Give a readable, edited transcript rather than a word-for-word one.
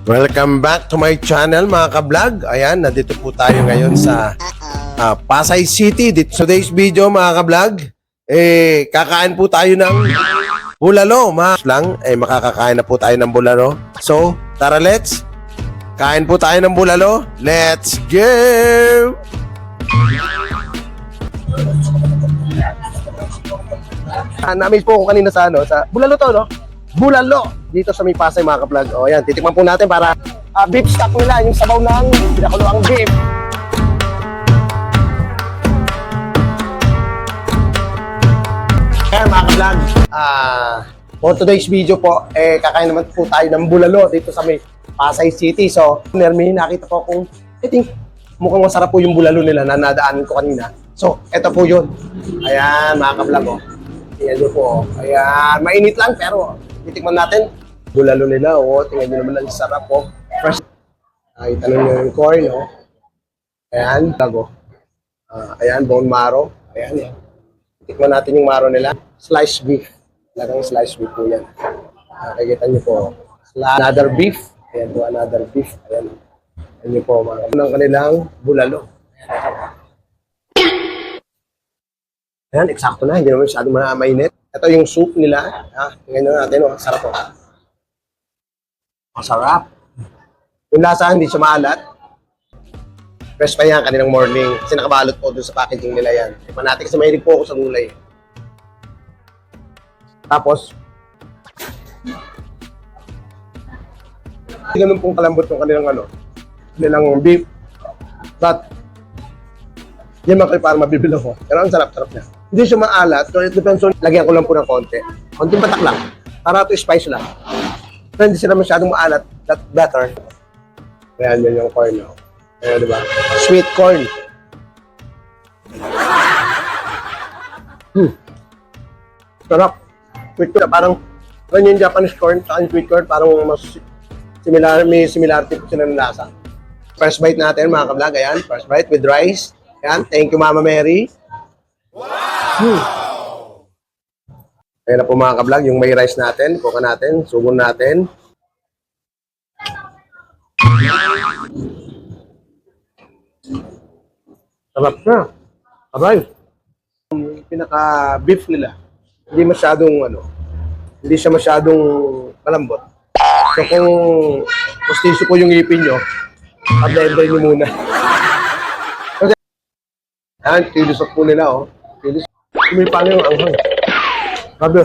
Welcome back to my channel mga ka-vlog. Ayan, nandito po tayo ngayon sa Pasay City. Today's video mga ka-vlog, kakain po tayo ng bulalo. Makakakain na po tayo ng bulalo. So, tara let's kain po tayo ng bulalo. Let's go! Na-amaze po ako kanina sa bulalo to, no? Bulalo dito sa may Pasay mga ka-vlog. O yan, titikman po natin para beef stock nila, yung sabaw ng pinakuluang beef. Kaya mga ka-vlog, for today's video po, kakain naman po tayo ng bulalo dito sa may Pasay City. So, may nakita po kung I think mukhang masarap po yung bulalo nila na nadaanan ko kanina. So, eto po yun. Ayan mga ka-vlog, oh. Tingnan nyo po. Ayan, mainit lang pero titikman natin. Bulalo nila, oh. Tingnan nyo naman ang sarap, oh. First, itanong nyo yung corn, oh. Ayan, tago. Ayan, bone marrow. Ayan, yan. Titikman natin yung marrow nila. Sliced beef. Talagang sliced beef po yan. Nakikita nyo po. Another beef. Ayan po, another beef. Ayan. Ayan nyo po, mga ng kanilang bulalo. Ayan, eksakto na. Hindi naman masyadong mainit. Ito yung soup nila. Tingnan nyo natin, oh. Sarap po. Masarap. Yung lasa, hindi siya maalat. Fresh pa yan kanilang morning. Kasi nakabalot po doon sa packaging nila yan. Ipan natin kasi mahilig po ako sa gulay. Tapos, ganun pong kalambot yung kanilang beef. But, yan mga para mabibilo ko. Pero ang sarap-sarap niya. Hindi siya maalat. So, it depends on, lagyan ko lang po ng konti. Konting patak lang. Para to spice lang. Pero hindi sila masyadong maalat. That better. Ayan, yun yung corn. No? Ayan, diba? Sweet corn. Sarap. Sweet corn. Parang yung Japanese corn, saka yung sweet corn, parang mas similar, may similarity po sila ng lasa. First bite natin, mga ka-vlog. Ayan, first bite with rice. Ayan, thank you, Mama Mary. Wow! Ayan na po mga ka-vlog, yung may rice natin, kuka natin, sugon natin. Sarap na. Aray. Yung pinaka-beef nila, hindi siya masyadong malambot. So kung gustiso po yung ipin nyo, pag-blender nyo muna. Ayan, tilusok po nila, oh. Tilusok. Kumipang yung anghang. Sabi,